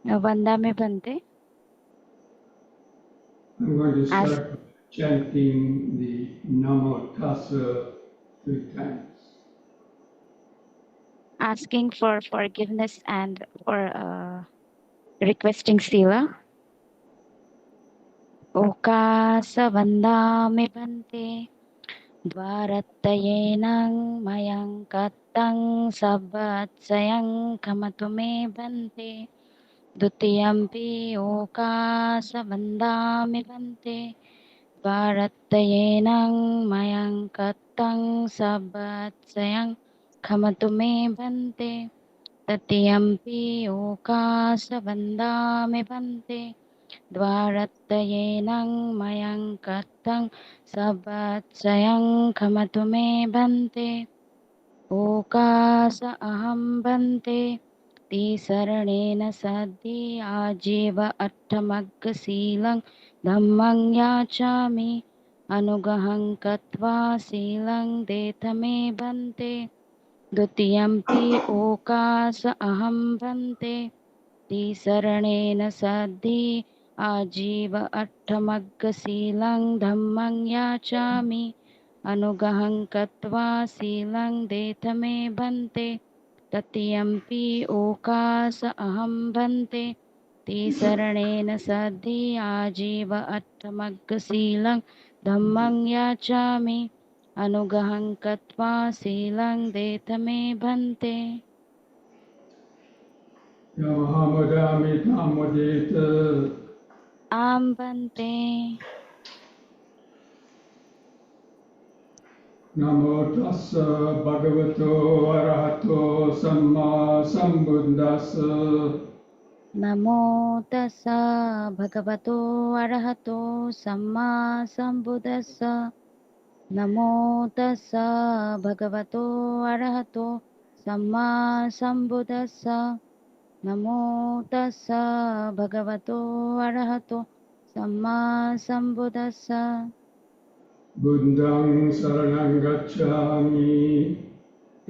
वंदा में बनते. I'm going to Ask, start chanting the Namo Tassa 3 times. asking for forgiveness and for requesting sila. Okasa vanda me bante. Dwarattayenang mayang katang sabat sayang kamatu me bante. Dutiyampi okasa vanda me bante. Dwarattayenang mayang katang sabat sayang kamatu me bante. Tatiyampi okasa vanda me bante. Dwarattayenang mayang katang sabat sayang kamatu me bante. Okasa aham bante. Tisaranena sadhi ajiva attamagga silang dhammang yachami. Anugahang katva silang detame bante. Dutiyampi okasa aham bante. Tisaranena sadhi आजीव अट्ठमग्गशीलं धम्मं याचामि अनुगहं कत्वा शीलं देथमे भन्ते तत्यम्पि ओकास अहं भन्ते तिसरणेन सद्धि आजीव अट्ठमग्गशीलं धम्मं याचामि अनुगहं कत्वा शीलं देथमे भन्ते. Yamahamadami Tamadeta. आं भन्ते. Namo Tassa Bhagavato Arahato Samma Sambuddhassa. नमो तस्स भगवतो अरहतो सम्मा सम्बुद्दस्स. नमो तस्स भगवतो अरहतो सम्मा सम्बुद्दस्स. नमो तस्स भगवतो अरहतो सम्मा सम्बुद्दस्स. Buddhang Saranang Gacchami.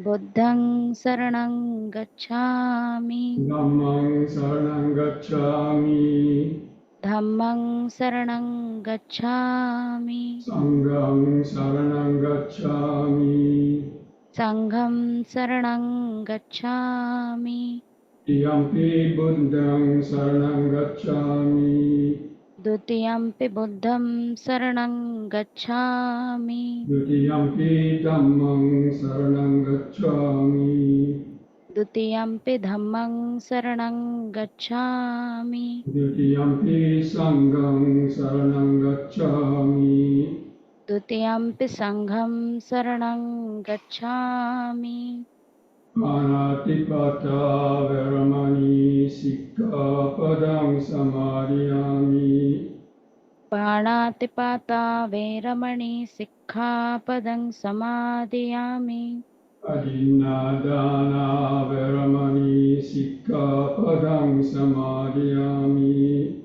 बुद्धं शरणं गच्छामि. Dhammang Saranang Gacchami. धम्मं शरणं गच्छामि. Sangham Saranang Gacchami. संघं शरणं गच्छामि. Iyampi Buddhang Saranang Gacchami. द्वितीयंपि बुद्धं शरणं गच्छामि. Dutiyampi Dhammang Saranang Gacchami. द्वितीयंपि धम्मं शरणं गच्छामि. Dutiyampi Sangham Saranang Gacchami. द्वितीयंपि संघं शरणं गच्छामि. Panatipata Veramani Sikkhapadang Samadhiyami. पाणातिपाता वेरमणि सिक्खापदं समादयामि. Adinadana Veramani Sikkhapadang Samadhiyami.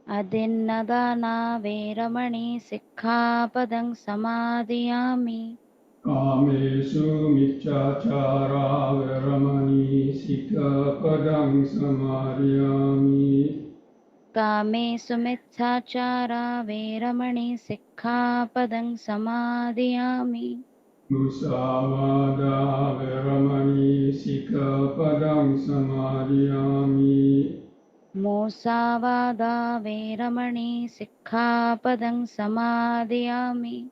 अदिन्नदाना वेरमणि सिक्खापदं समादयामि. Kamesu Miccachara Veramani Sikkhapadang Samadhiyami. कामेषु मिच्छाचारा वेरमणि सिक्खापदं समादयामि. Musavada Veramani Sikkhapadang Samadhiyami. मोसावादा वेरमणि सिक्खापदं समादयामि.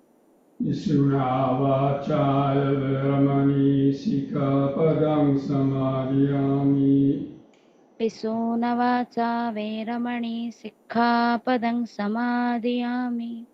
Nisunavachaya Veramani Sikkhapadang Samadhiyami. पिसूनवाचा वेरमणि सिक्खापदं समादयामि.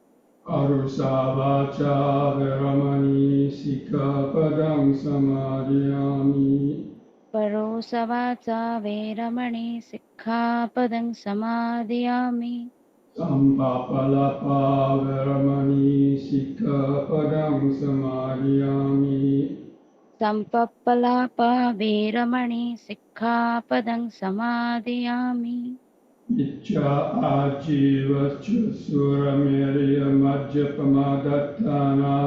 Arusavacha Veramani Sikkhapadang Samadhiyami. परोसवाचा वेरमणि सिक्खापदं समादयामि. Sampapalapa Veramani Sikkhapadang Samadhiyami. संपप्पलापा वेरमणि सिक्खापदं समादयामि. Icca Ajiva Suramiriya Majjapamadattana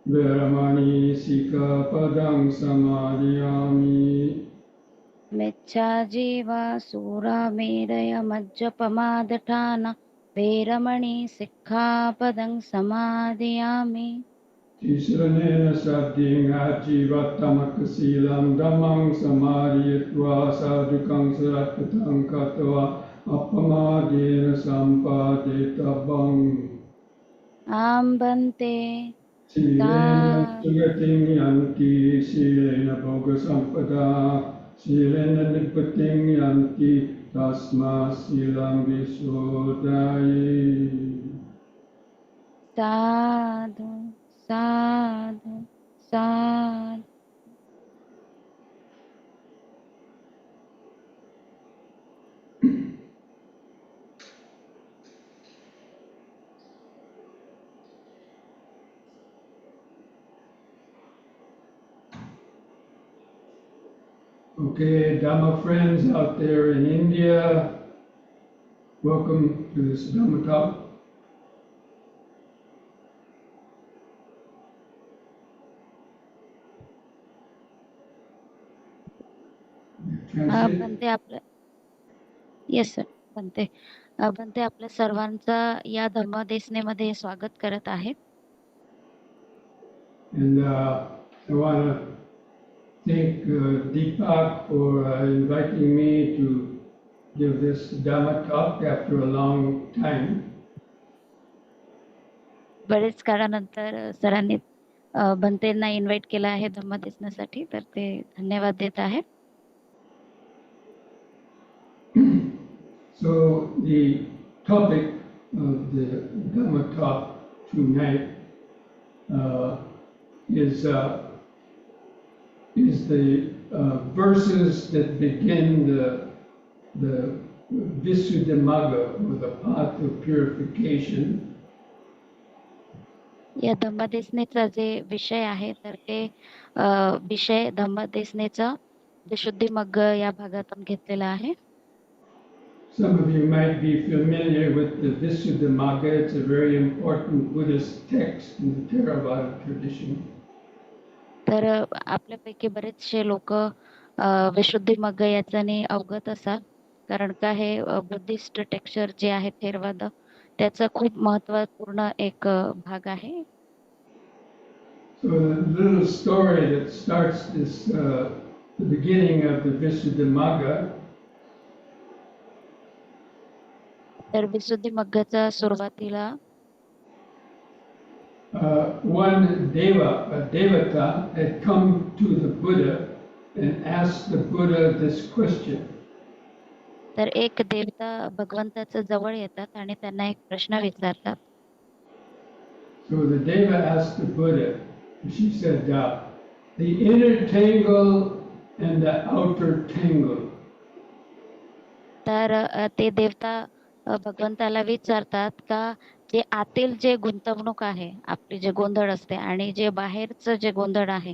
Veramani Sikkhapadang Samadhiyami. मिच्छाजीवा सूरामेरयमज्जपमादठान वेरमणि सिक्खापदं समादयामि Tisranena saddhinga jivattamaka dhammang samadhiyatva sadhukang sarattatang katva appamadena sampadettabang. आम्बन्ते Silena सा sugating yanti, silena bhoga sampada, silena nippating yanti, tasma silang visodhaye. Sadhu Sadhu Sadhu. Okay, Dhamma friends out there in India, welcome to this Dhamma talk. Translate. बनते आपलं yes sir बनते बनते आपल्या सर्वांचं या धर्मदेशनेमध्ये स्वागत करत आहे. And I want to thank Deepak for inviting me to give this Dhamma talk after a long time. बरेच काळानंतर सरांनी बनतेंना इन्व्हाइट केलं आहे धम्मदेशनासाठी तर ते धन्यवाद देत आहे. So the topic of the Dhamma talk tonight is the verses that begin the Visuddhimagga, or the path of purification. या धम्मदेशनेचा जे विषय आहे तर ते विषय धम्मदेशनेचा विशुद्धी मग्ग या भागातून घेतलेला आहे. Some of you might be familiar with the Visuddhimagga. It's a very important Buddhist text in the Theravada tradition. तर आपल्यापैकी बरेचसे लोक विशुद्धी मग्ग याच्याने अवगत असाल कारण का हे बुद्धिस्ट टेक्स्चर जे आहे थेरवाद त्याचा खूप महत्त्वपूर्ण एक भाग आहे. So the little story that starts this, the beginning of the Visuddhimagga. तर विशुद्धी मग्गाचा सुरुवातीला one a devata, had come to the Buddha and asked the Buddha this question. तर एक देवता भगवंताच्या जवळ येतात आणि त्यांना एक प्रश्न विचारतात. So the deva asked the Buddha, she said, the inner tangle and the outer tangle. तर ते देवता भगवंताला विचारतात का जे आतील जे गुंतवणूक आहे आपली जे गोंधळ असते आणि जे बाहेरचं जे गोंधळ आहे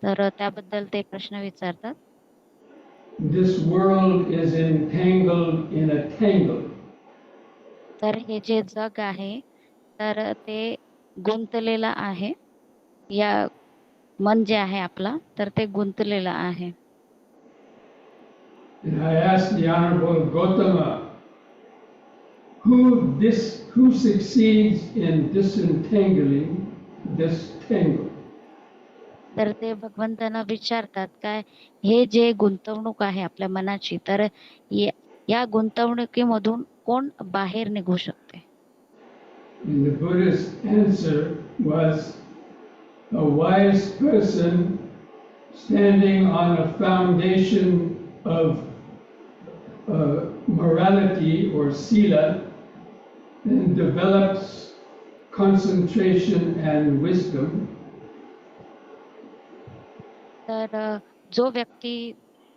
तर त्याबद्दल ते प्रश्न विचारतात. This world is entangled in a tangle. तर हे जे जग आहे तर ते गुंतलेलं आहे या मन जे आहे आपला तर ते गुंतलेलं आहे. And I asked the Honorable Gautama, who succeeds in disentangling this tangle? तर ते भगवंतांना विचारतात काय हे जे गुंतवणूक आहे आपल्या मनाची तर या गुंतवणुकीमधून कोण बाहेर निघू शकते. And the Buddha's answer was, a wise person standing on a foundation of morality or sila and develops concentration and wisdom. तर जो व्यक्ती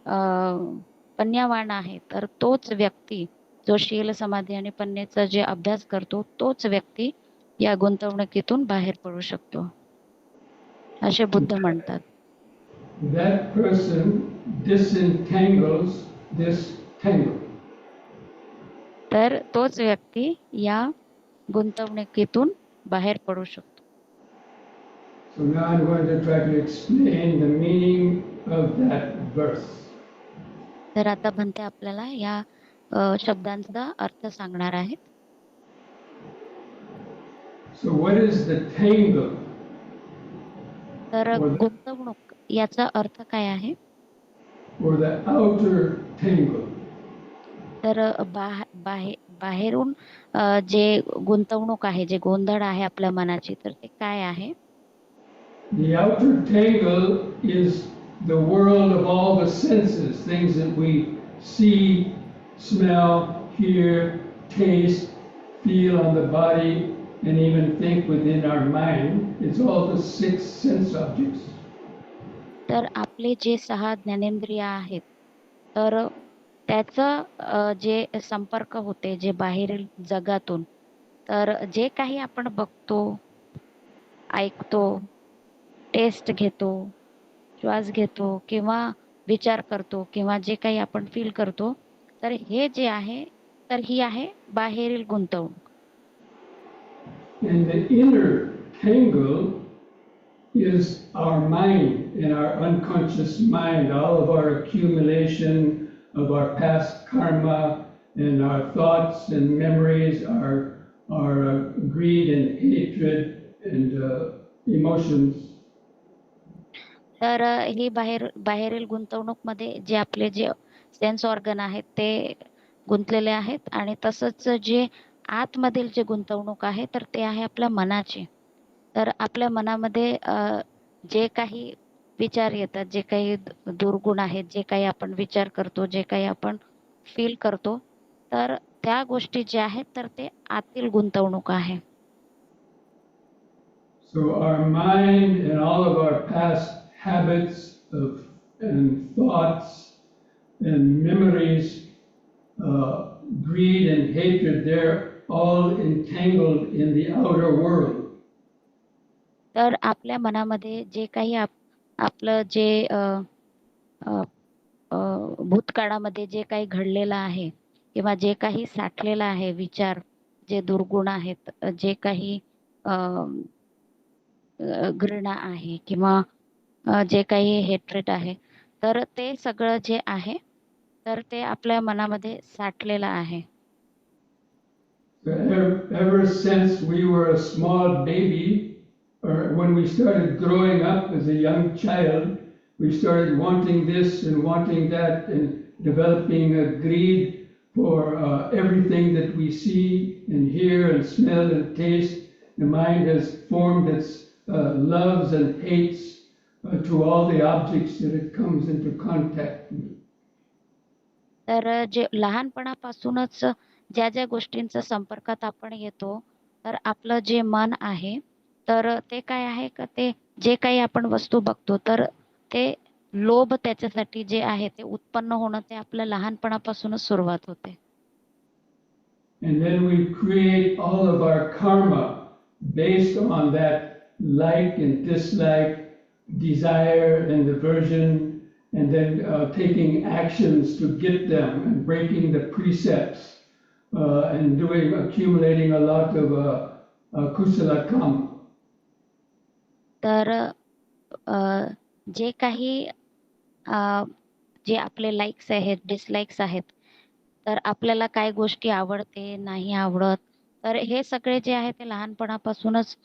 पन्यावान आहे तर तोच व्यक्ती जो शील समाधी आणि पन्नेचा जे अभ्यास करतो तोच व्यक्ती या गुंतवणुकीतून बाहेर पडू शकतो असे बुद्ध म्हणतात. That person disentangles this tangle. तर तोच व्यक्ती या गुंतवणुकीतून बाहेर पडू शकतो. So now I'm going to try to explain the meaning of that verse. तर आता म्हणते आपल्याला या शब्दांचा अर्थ सांगणार आहेत. So, what is the tangle तर or the, गुंतवणूक याचा अर्थ काय आहे? or the outer tangle? तर बाहेरून जे गुंतवणूक आहे, जे गोंधळ आहे आपल्या मनाची, तर ते काय आहे? The outer tangle is the world of all the senses, things that we see, smell, hear, taste, feel on the body, and even think within our mind. It's all the six sense objects. तर आपले जे 6 ज्ञानेंद्रिय आहेत, तर त्याचं जे संपर्क होते, जे बाहेरील जगातून, तर जे काही आपण बघतो, ऐकतो, टेस्ट घेतो, श्वास घेतो किंवा विचार करतो किंवा जे काही आपण फील करतो, तर हे जे आहे, तर ही आहे बाहेरील गुंतवणूक. And the inner tangle is our mind and our unconscious mind, all of our accumulation of our past karma and our thoughts and memories, our greed and hatred and emotions. तर ही बाहेरील गुंतवणूकमध्ये जे आपले जे सेन्स ऑर्गन आहेत ते गुंतलेले आहेत आणि तसंच जे आतमधील जे गुंतवणूक आहे तर ते आहे आपल्या मनाची. तर आपल्या मनामध्ये जे काही विचार येतात, जे काही दुर्गुण आहेत, जे काही आपण विचार करतो, जे काही आपण फील करतो, तर त्या गोष्टी ज्या आहेत तर ते आतील गुंतवणूक आहे. So our mind and all of our past habits and thoughts and memories, greed and hatred, they're all entangled in the outer world. तर आपल्या मनामध्ये जे काही आपलं जे भूतकाळामध्ये जे काही घडलेलं आहे किंवा जे काही साठलेलं आहे विचार, जे दुर्गुण आहेत, जे काही घृणा आहे किंवा जे काही हेट्रेट आहे, तर ते सगळं जे आहे, तर ते आपल्या मनामध्ये साठलेलं आहे. Ever since we were a small baby, or when we started growing up as a young child, we started wanting this and wanting that and developing a greed for everything that we see and hear and smell and taste. The mind has formed its loves and hates to all the objects that it comes into contact with. तर जे लहानपणापासूनच ज्या गोष्टींच्या संपर्कात आपण येतो, तर आपलं जे मन आहे, तर ते काय आहे का ते जे काही आपण वस्तू बघतो, तर ते लोभ त्याच्यासाठी जे आहे ते उत्पन्न होणं ते आपलं लहानपणापासूनच सुरुवात होते. And then we create all of our karma based on that like and dislike, desire and aversion, and then taking actions to get them and breaking the precepts and accumulating a lot of kusala karma. तर जे काही जे आपले likes आहेत, dislikes आहेत, तर आपल्याला काय गोष्टी आवडते, नाही आवडत, तर हे सगळे जे आहे ते लहानपणापासूनच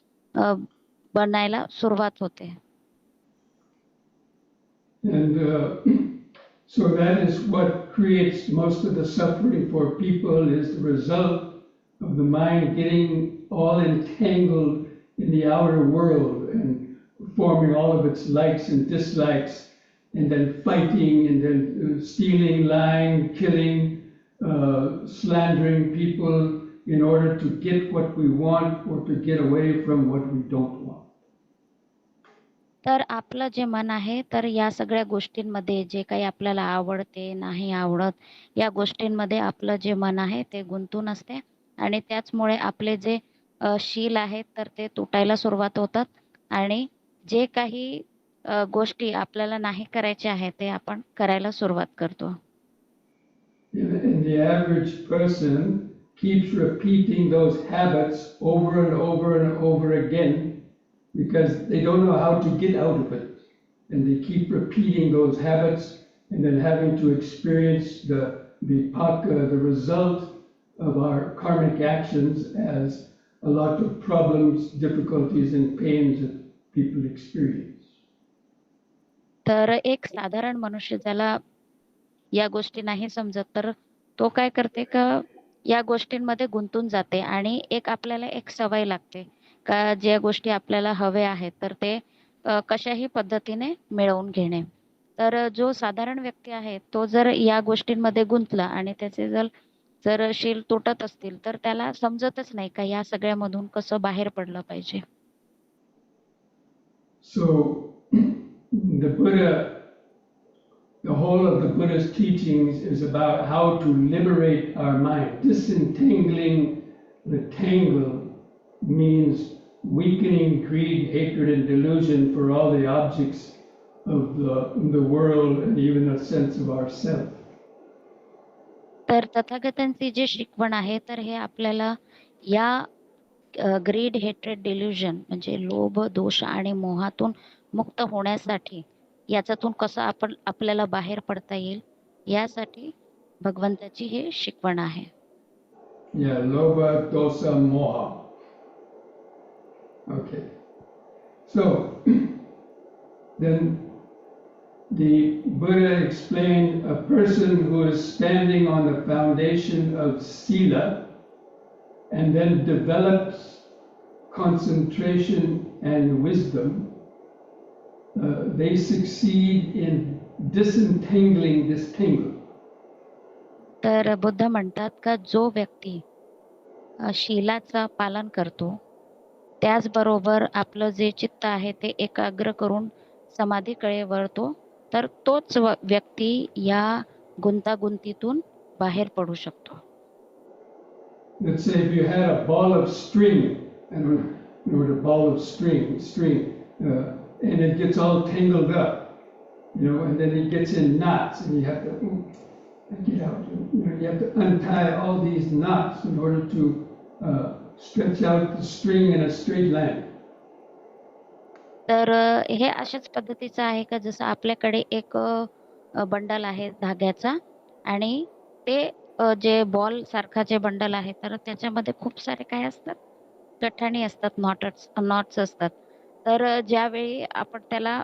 बनायला सुरुवात होते. And so that is what creates most of the suffering for people, is the result of the mind getting all entangled in the outer world and forming all of its likes and dislikes, and then fighting, and then stealing, lying, killing, slandering people in order to get what we want or to get away from what we don't want. तर आपलं जे मन आहे, तर या सगळ्या गोष्टींमध्ये जे काही आपल्याला आवडते, नाही आवडत, या गोष्टींमध्ये आपलं जे मन आहे ते गुंतून असते आणि त्याचमुळे आपले जे शील आहेत, तर ते तुटायला सुरुवात होतात आणि जे काही गोष्टी आपल्याला नाही करायच्या आहेत, ते आपण करायला सुरुवात करतो. And the average person keeps repeating those habits over and over and over again because they don't know how to get out of it. And they keep repeating those habits and then having to experience the vipaka, the result of our karmic actions as a lot of problems, difficulties, and pains that people experience. तर एक साधारण मनुष्य ज्याला या गोष्टी नाही समजत, तर तो काय करते का या गोष्टींमध्ये गुंतून जाते आणि एक आपल्याला एक सवय लागते का ज्या गोष्टी आपल्याला हव्या आहेत, तर ते कशाही पद्धतीने मिळवून घेणे. तर जो साधारण व्यक्ती आहे, तो जर या गोष्टींमध्ये गुंतला आणि त्याचे जर जर शील तुटत असतील, तर त्याला समजतच नाही का या सगळ्यामधून कसं बाहेर पडलं पाहिजे. So the Buddha, the whole of the Buddha's teachings is about how to liberate our mind. Disentangling the tangle means weakening greed, hatred, and delusion for all the objects of the world and even a sense of ourself. तर तथागतांची जी शिकवण आहे, तर हे आपल्याला या grid, hatred, delusion म्हणजे लोभ, दोष आणि मोहातून मुक्त होण्यासाठी याच्यातून कसं आपण आपल्याला बाहेर पडता येईल, यासाठी भगवंताची ही शिकवण आहे. Yeah, Lobha, Dosa, Moha. Okay. So then the Buddha explained a person who is standing on the foundation of Sila and then develops concentration and wisdom, they succeed in disentangling this tangle. तर बुद्ध म्हणतात का जो व्यक्ती शीलाचा पालन करतो, त्याचबरोबर आपलं जे चित्त आहे ते एकाग्र करून समाधीकडे वळतो, तर तोच व्यक्ती या गुंतागुंतीतून बाहेर पडू शकतो. Let's say if you had a ball of string, I don't know what a ball of string, and it gets all tangled up, and then it gets in knots, and you have to get out. You have to untie all these knots in order to stretch out the string in a straight line. तर हे अशाच पद्धतीचं आहे का जसं आपल्याकडे एक bundle आहे धाग्याचा आणि ते जे बॉल सारखा जे बंडल आहे, तर त्याच्यामध्ये खूप सारे काय असतात, गठाणी असतात, नॉट्स असतात. तर ज्यावेळी आपण त्याला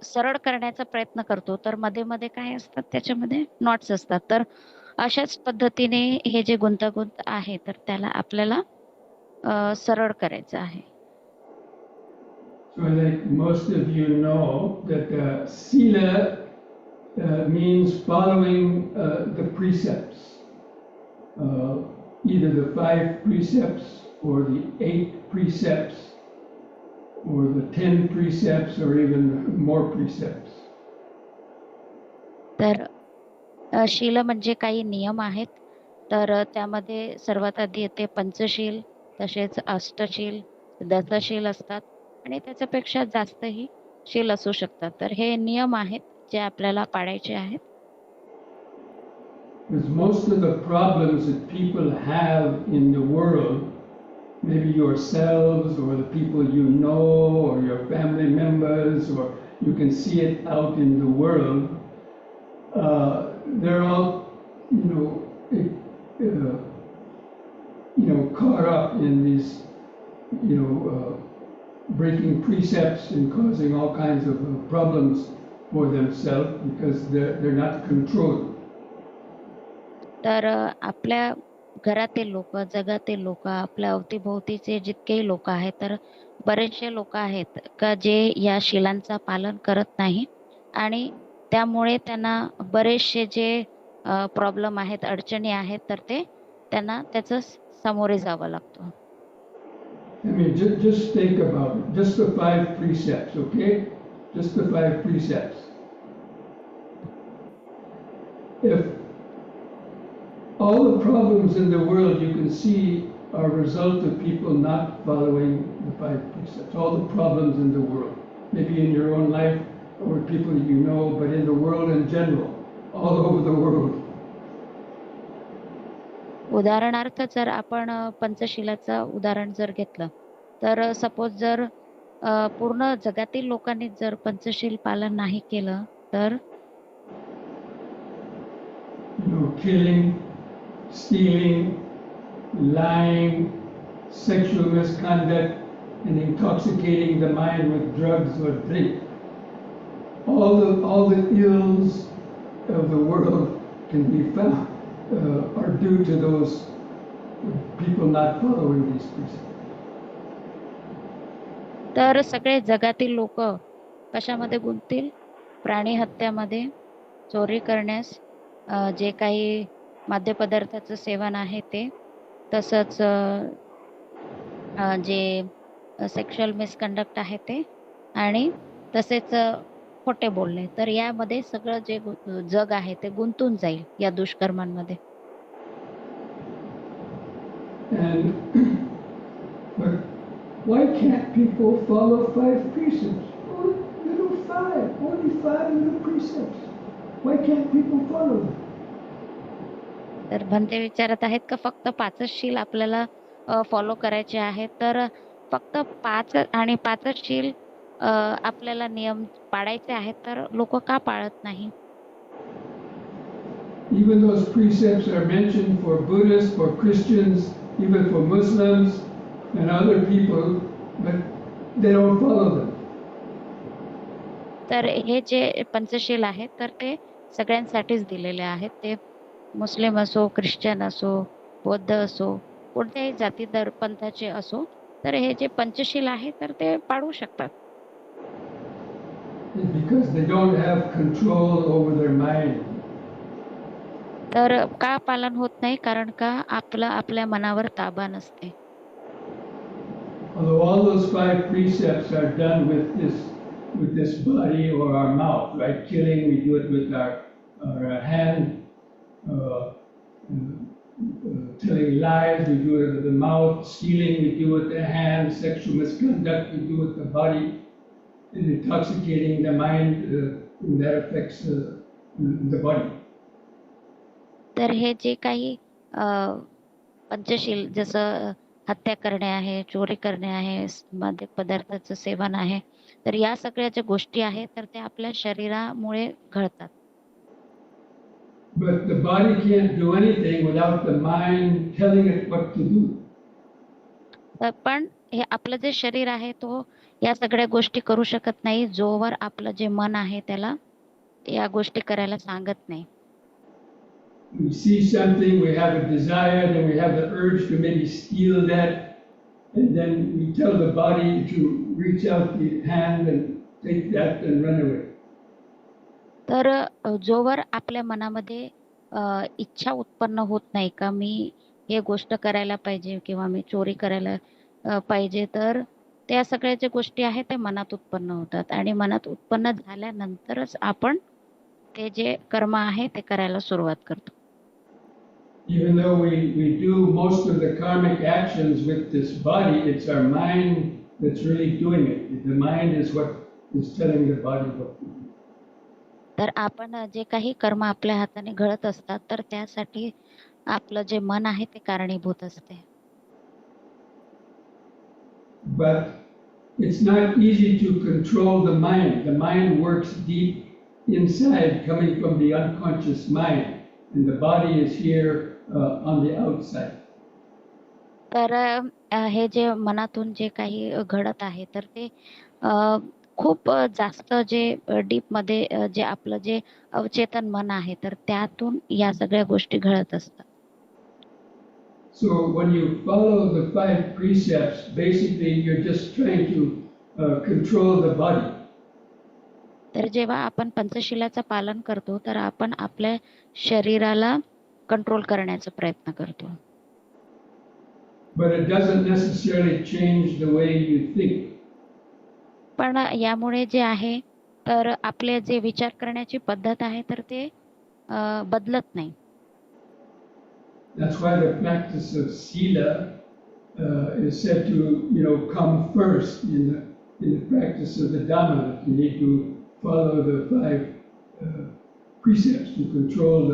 सरळ करण्याचा प्रयत्न करतो, तर मध्ये-मध्ये काय असतात त्याच्यामध्ये नॉट्स असतात. तर अशाच पद्धतीने हे जे गुंतागुंत आहे, तर त्याला आपल्याला सरळ करायचं आहे. So I think most of you know that Sila means following the precepts, either the 5 precepts or the 8 precepts or the 10 precepts or even more precepts. तर शील म्हणजे काही नियम आहेत. तर त्यामध्ये सर्वात आधी येते पंचशील, तसेच अष्टशील, दशशील असतात आणि त्याच्यापेक्षा जास्तही शील असू शकतात. तर हे नियम आहेत जे आपल्याला पाळायचे आहेत. Because most of the problems that people have in the world, maybe yourselves or the people you know or your family members, or you can see it out in the world, they're all, caught up in these, breaking precepts and causing all kinds of problems for themselves because they're not controlled. तर आपल्या घरातील लोकं, जगातील लोकं, आपल्या अवतीभोवतीचे जितकेही लोकं आहेत, तर बरेचसे लोकं आहेत का जे या शीलांचं पालन करत नाही आणि त्यामुळे त्यांना बरेचसे जे प्रॉब्लेम आहेत, अडचणी आहेत, तर त्यांना त्याचं सामोरे जावं लागतं. I mean, just think about it. Just the 5 precepts, okay? Just the 5 precepts. If all the problems in the world you can see are a result of people not following the 5 precepts, all the problems in the world, maybe in your own life or with people you know, but in the world in general, all over the world. उदाहरणार्थ जर आपण पंचशिलाचं उदाहरण जर घेतलं, तर suppose जर पूर्ण जगातील लोकांनी जर पंचशील पालन नाही केलं, तर killing, stealing, lying, sexual misconduct, and intoxicating the mind with drugs or drink. All the ills of the world can be found are due to those people not following these precepts. तर सगळे जगातील लोक कशामध्ये गुंततील? प्राणी हत्यामध्ये, चोरी करण्यास, जे काही मद्यपदार्थाचं seven आहे ते, तसंच जे सेक्शुअल मिसकंडक्ट आहे ते, आणि तसेच खोटे बोलणे. तर यामध्ये सगळं जे जग आहे ते गुंतून जाईल या दुष्कर्मांमध्ये. And but why can't people follow 5 precepts? Only five little precepts. Why can't people follow them? तर भंते विचारत आहेत का फक्त 5च शील आपल्याला फॉलो करायचे आहेत, तर फक्त 5 आणि 5च शील आपल्याला नियम पाळायचे आहेत, तर लोक का पाळत नाही? Even those precepts are mentioned for Buddhists, for Christians, even for Muslims and other people, but they don't follow them. तर हे जे पंचशील आहेत तर ते सगळ्यांसाठीच दिलेले आहेत. ते मुस्लिम असो, ख्रिश्चन असो, बौद्ध असो, कोणत्याही जाती पंथाचे असो, तर हे जे पंचशील आहे तर ते पाळू शकतात. Because they don't have control over their mind. तर का पालन होत नाही? कारण का आपल्या मनावर ताबा नसते. Although all those 5 precepts are done with this body or our mouth, right? Killing, we do it with our hand. Telling lies, we do it with the mouth. Stealing, we do with the hand. Sexual misconduct, we do with the body. And intoxicating the mind, that affects the body. तर हे जे काही पंचशील, जसं हत्या करणे आहे, चोरी करणे आहे, मादक पदार्थाचं सेवन आहे, तर या सगळ्या ज्या गोष्टी आहेत तर त्या आपल्या शरीरामुळे घडतात. But the body can't do anything without the mind telling it what to do. पण हे आपलं जे शरीर आहे तो या सगळ्या गोष्टी करू शकत नाही जोवर आपलं जे मन आहे त्याला या गोष्टी करायला सांगत नाही. We see something, we have a desire, then we have the urge to maybe steal that, and then we tell the body to reach out the hand and take that and run away. तर जोवर आपल्या मनामध्ये इच्छा उत्पन्न होत नाही का मी हे गोष्ट करायला पाहिजे किंवा मी चोरी करायला पाहिजे, तर त्या सगळ्या ज्या गोष्टी आहेत त्या मनात उत्पन्न होतात आणि मनात उत्पन्न झाल्यानंतरच आपण ते जे कर्म आहे ते करायला सुरुवात करतो. Even though we do most of the karmic actions with this body, it's our mind that's really doing it. The mind is what is telling the body what to do. तर आपण जे काही कर्म आपल्या हाताने घडत असतात तर त्यासाठी आपलं जे मन आहे ते कारणीभूत असते. But it's not easy to control the mind. The mind works deep inside, coming from the unconscious mind, and the body is here on the outside. तर हे जे मनातून जे काही घडत आहे तर ते खूप जास्त जे डीप मध्ये जे आपलं जे अवचेतन मन आहे तर त्यातून या सगळ्या गोष्टी घडत असतात. So when you follow the 5 precepts, basically you're just trying to control the body. तर जेव्हा आपण पंचशीलाचं पालन करतो तर आपण आपल्या शरीराला कंट्रोल करण्याचा प्रयत्न करतो. But it doesn't necessarily change the way you think. पण यामुळे जे आहे तर आपले जे विचार करण्याची पद्धत आहे तर ते बदलत नाही. That's why the practice of sila is said to, come first in the practice of the Dhamma. You need to follow the 5 precepts to control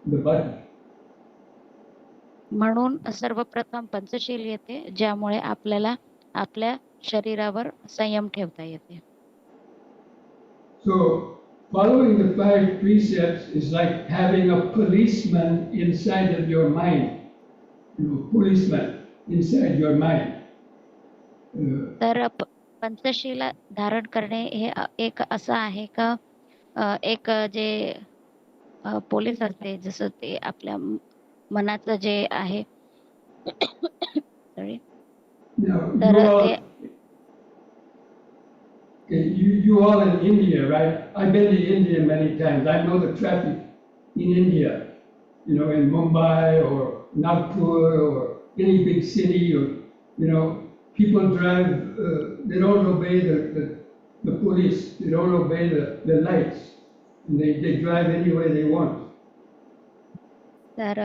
the body. म्हणून सर्वप्रथम पंचशील येते ज्यामुळे आपल्याला आपल्या शरीरावर संयम ठेवता येते. So Following the five precepts is like having a policeman inside of your mind. Policeman inside your mind. तर पंचशील धारण करणे हे एक असं आहे का एक जे पोलीस असते जसं ते आपल्या मनाचं जे आहे सॉरी Now, तर ते you all in India, right? I've been to India many times. I know the traffic in India, in Mumbai or Nagpur or any big city, or, people drive, they don't obey the police, they don't obey the lights, and they drive any way they want. तर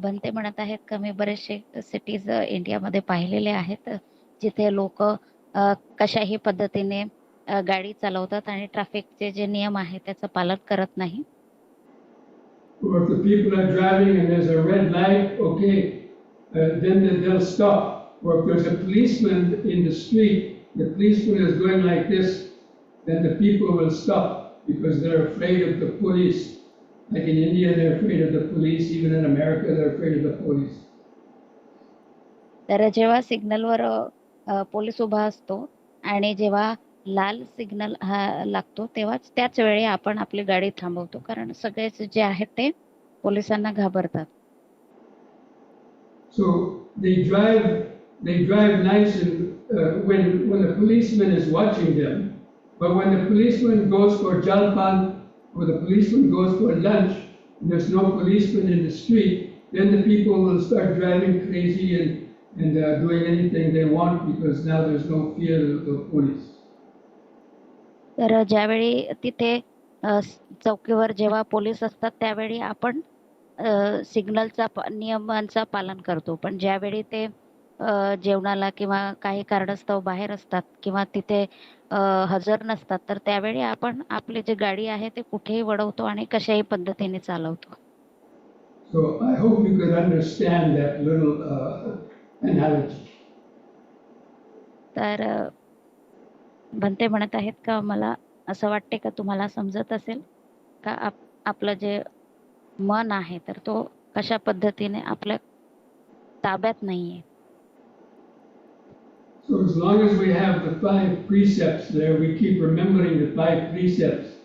बनते म्हणत आहेत का मी बरेचसे cities इंडियामध्ये पाहिलेले आहेत जिथे लोक कशाही पद्धतीने गाडी चालवतात आणि ट्रॅफिकचे जे नियम आहेत त्याचं पालन करत नाही. Or if the people are driving and there's a red light, okay, then they'll stop. Or if there's a policeman in the street, the policeman is going like this, then the people will stop because they're afraid of the police. Like in India, they're afraid of the police. Even in America, they're afraid of the police. तर जेव्हा सिग्नलवर police उभा असतो आणि जेव्हा लाल signal हा लागतो तेव्हाच त्याच वेळी आपण आपली गाडी थांबवतो कारण सगळेच जे आहेत ते पोलिसांना घाबरतात. So they drive nice and when the policeman is watching them. But when the policeman goes for jalpan or the policeman goes for lunch, and there's no policeman in the street, then the people will start driving crazy and doing anything they want because now there's no fear of the police. तर ज्यावेळी तिथे चौकीवर जेव्हा police असतात त्यावेळी आपण सिग्नलचा नियमांचा पालन करतो पण ज्यावेळी ते जेवणाला किंवा काही कारणास्तव बाहेर असतात किंवा तिथे हजर नसतात तर त्यावेळी आपण आपली जी गाडी आहे ते कुठेही वळवतो आणि कशाही पद्धतीने चालवतो. So I hope you could understand that little analogy. तर बनते म्हणत आहेत का मला असं वाटते का तुम्हाला समजत असेल का आपलं जे मन आहे तर तो कशा पद्धतीने आपल्या ताब्यात नाहीये. So as long as we have the five precepts there, we keep remembering the five precepts.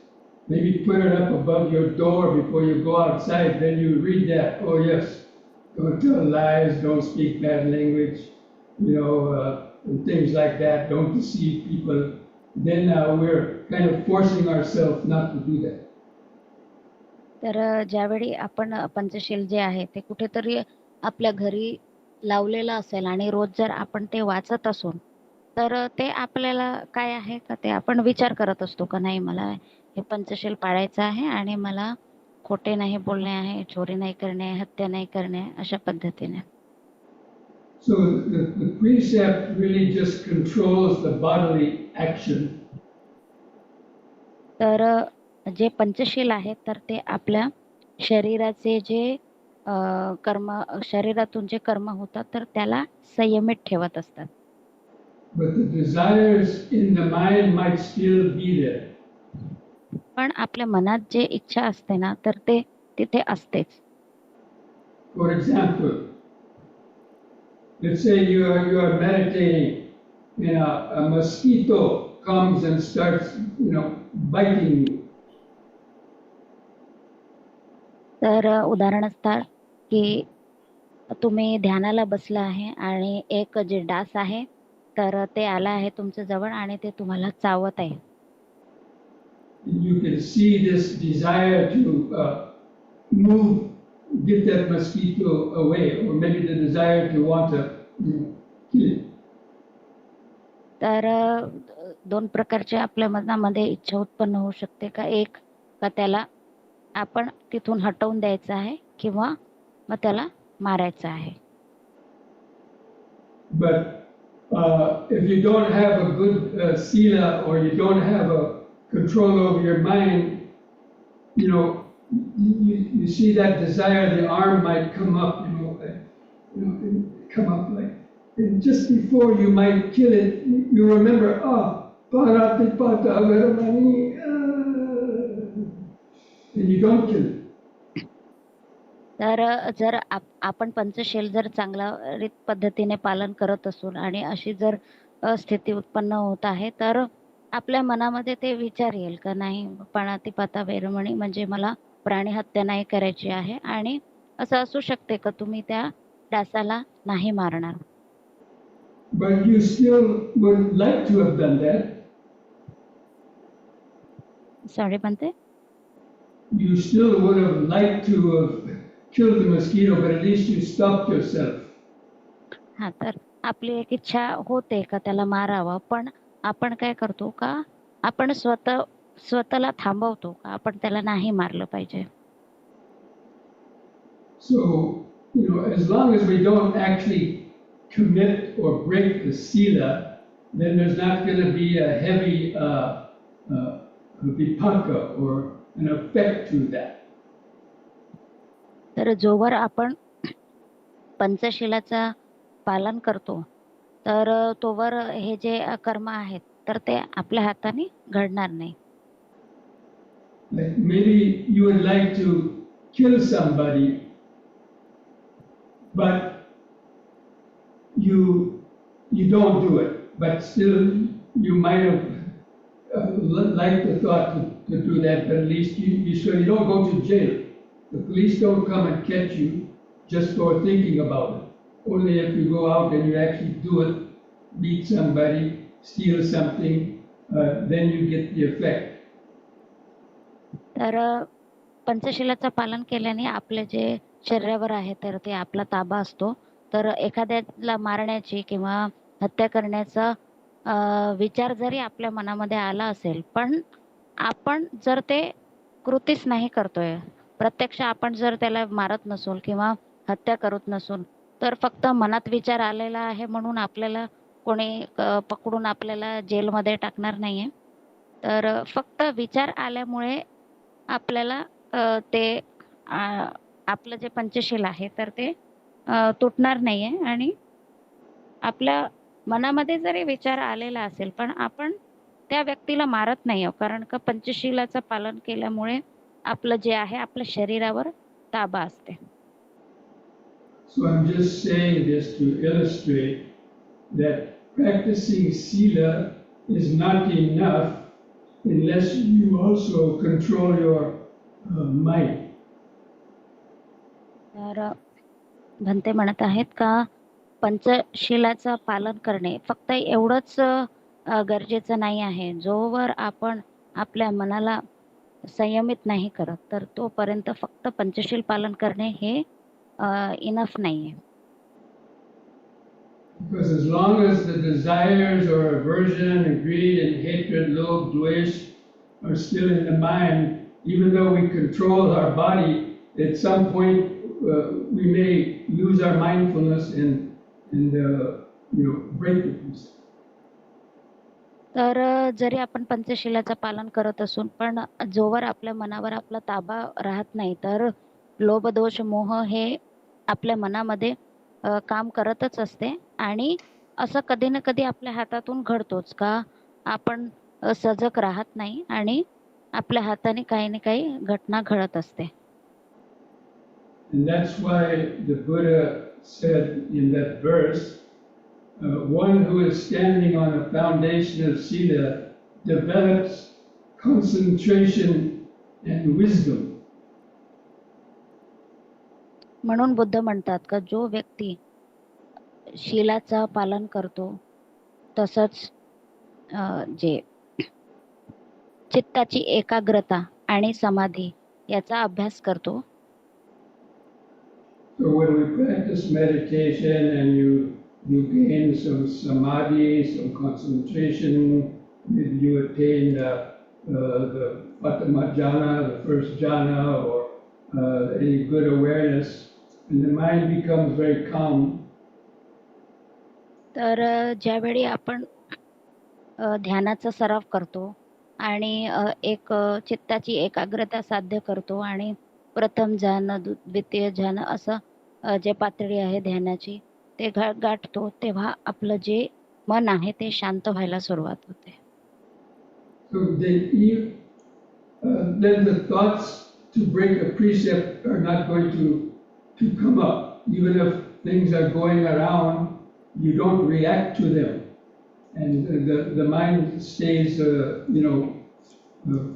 Maybe put it up above your door before you go outside. Then you read that. Oh yes, don't tell lies, don't speak bad language, and things like that. Don't deceive people. Then we're kind of forcing ourselves not to do that. तर ज्यावेळी आपण पंचशील जे आहे ते कुठेतरी आपल्या घरी लावलेलं असेल आणि रोज जर आपण ते वाचत असू तर ते आपल्याला काय आहे का ते आपण विचार करत असतो का नाही मला हे पंचशील पाळायचं आहे आणि मला खोटे नाही बोलणे आहे, चोरी नाही करणे, हत्या नाही करणे अशा पद्धतीने. So the precept really just controls the bodily action. तर जे पंचशील आहे तर ते आपल्या शरीराचे जे कर्म शरीरातून जे कर्म होतात तर त्याला संयमित ठेवत असतात. But the desires in the mind might still be there. पण आपल्या मनात जे इच्छा असते ना तर ते तिथे असतेच. For example, let's say you are meditating and a mosquito comes and starts, biting you. तर उदाहरण असतात की तुम्ही ध्यानाला बसला आहे आणि एक जे डास आहे तर ते आला आहे तुमच्या जवळ आणि ते तुम्हाला चावत आहे. You can see this desire to move, get that mosquito away, or maybe the desire to want to kill it. तर दोन प्रकारच्या आपल्या मनामध्ये इच्छा उत्पन्न होऊ शकते का एक का त्याला आपण तिथून हटवून द्यायचं आहे किंवा मग त्याला मारायचं आहे. But if you don't have a good sila or you don't have a control over your mind, you see that desire, the arm might come up, come up like, and just before you might kill it, you remember, parati pata agaramani, and you don't kill it. तर जर आपण पंचशील जर चांगल्या रीत पद्धतीने पालन करत असू आणि अशी जर स्थिती उत्पन्न होत आहे तर आपल्या मनामध्ये ते विचार येईल का नाही पाणातिपाता वैरमणी म्हणजे मला प्राणी हत्या नाही करायची आहे आणि असं असू शकते का तुम्ही त्या डासाला नाही मारणार. But you still would like to have done that. Sorry म्हणते. You still would have liked to have killed the mosquito, but at least you stopped yourself. हा तर आपली एक इच्छा होते का त्याला मारावं पण आपण काय करतो का आपण स्वतःला थांबवतो का आपण त्याला नाही मारलं पाहिजे. So, as long as we don't actually commit or break the sila, then there's not going to be a heavy vipaka or an effect to that. तर जोवर आपण पंचशिलाचा पालन करतो तर तोवर हे जे कर्म आहेत तर ते आपल्या हाताने घडणार नाही. Like maybe you would like to kill somebody, but you don't do it, but still you might have liked the thought to do that, but at least so you don't go to jail. The police don't come and catch you just for thinking about it. Only if you go out and you actually do it, beat somebody, steal something, then you get the effect. तर पंचशिलाचं पालन केल्याने आपले जे शरीरावर आहे तर ते आपला ताबा असतो. तर एखाद्याला मारण्याची किंवा हत्या करण्याचा विचार जरी आपल्या मनामध्ये आला असेल पण आपण जर ते कृतीच नाही करतोय प्रत्यक्ष आपण जर त्याला मारत नसोल किंवा हत्या करत नसोल तर फक्त मनात विचार आलेला आहे म्हणून आपल्याला कोणी पकडून आपल्याला जेलमध्ये टाकणार नाहीये. तर फक्त विचार आल्यामुळे आपल्याला ते आपलं जे पंचशील आहे तर ते तुटणार नाहीये आणि आपल्या मनामध्ये जरी विचार आलेला असेल पण आपण त्या व्यक्तीला मारत नाही आहोत कारण का पंचशीलाचं पालन केल्यामुळे आपलं जे आहे आपल्या शरीरावर ताबा असते. So I'm just saying this to illustrate that practicing sila is not enough unless you also control your mind. तर भंते म्हणत आहेत का पंचशिलाचं पालन करणे फक्त एवढंच गरजेचं नाही आहे. जोवर आपण आपल्या मनाला संयमित नाही करत तर तोपर्यंत फक्त पंचशील पालन करणे हे इनफ नाहीये. Because as long as the desires or aversion and greed and hatred, lobh, dvesh are still in the mind, even though we control our body, at some point we may lose our mindfulness and break the precept. तर जरी आपण पंचशिलाचं पालन करत असून पण जोवर आपल्या मनावर आपला ताबा राहत नाही तर लोभ दोष मोह हे आपल्या मनामध्ये काम करतच असते आणि असं कधी ना कधी आपल्या हातातून घडतोच का आपण सजग राहत नाही आणि आपल्या हाताने काही ना काही घटना घडत असते. And that's why the Buddha said in that verse, one who is standing on a foundation of sila develops concentration and wisdom. म्हणून बुद्ध म्हणतात का जो व्यक्ती शीलाचं पालन करतो तसंच जे चित्ताची एकाग्रता आणि समाधी याचा अभ्यास करतो. So when we practice meditation and you gain some samadhi, some concentration, maybe you attain the Patama jhana, the first jhana, or any good awareness, and the mind becomes very calm. तर ज्यावेळी आपण ध्यानाचा सराव करतो आणि एक चित्ताची एकाग्रता साध्य करतो आणि प्रथम ध्यान द्वितीय ध्यान असं जे पातळी आहे ध्यानाची ते गाठतो तेव्हा आपलं जे मन आहे ते शांत व्हायला सुरुवात होते. So then then the thoughts to break a precept are not going to come up. Even if things are going around, you don't react to them. And the mind stays,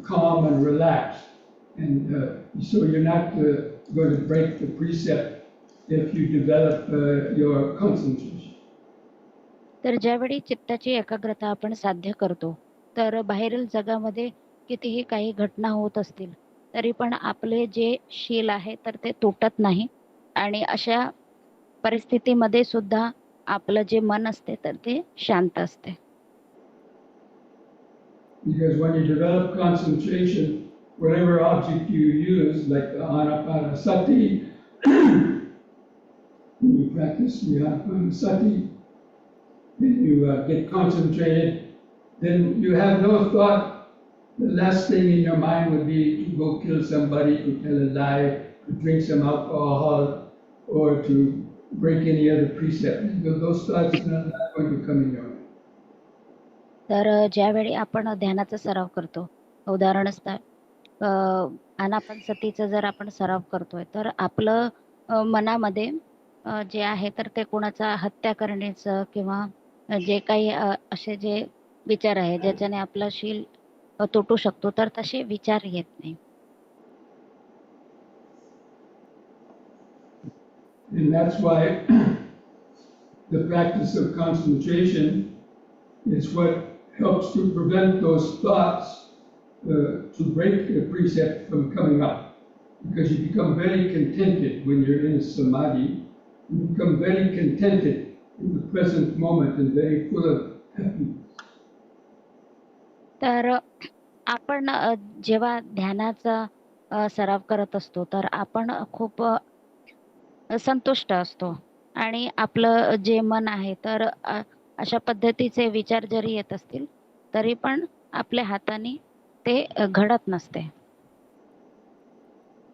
calm and relaxed. And so you're not going to break the precept if you develop your concentration. तर ज्यावेळी चित्ताची एकाग्रता आपण साध्य करतो, तर बाहेरील जगामध्ये कितीही काही घटना होत असतील, तरी पण आपले जे शील आहे तर ते तुटत नाही आणि अशा परिस्थितीमध्ये सुद्धा आपलं जे मन असते तर ते शांत असते. Because when you develop concentration, whatever object you use, like the Anapanasati, when you practice the Anapanasati, when you get concentrated, then you have no thought. The last thing in your mind would be to go kill somebody, to tell a lie, to drink some alcohol, or to break any other precept. Those thoughts are not going to come in your mind. तर ज्यावेळी आपण ध्यानाचा सराव करतो, उदाहरणार्थ आनापानसतीचा जर आपण सराव करतोय, तर आपलं मनामध्ये जे आहे तर ते कोणाचा हत्या करण्याचं किंवा जे काही असे जे विचार आहे ज्याच्याने आपलं शील तुटू शकतो, तर तसे विचार येत नाही. And that's why the practice of concentration is what helps to prevent those thoughts to break the precept from coming up. Because you become very contented when you're in samadhi. You become very contented in the present moment and very full of happiness. तर आपण जेव्हा ध्यानाचा सराव करत असतो, तर आपण खूप संतुष्ट असतो आणि आपलं जे मन आहे तर अशा पद्धतीचे विचार जरी येत असतील, तरी पण आपल्या हाताने ते घडत नसते.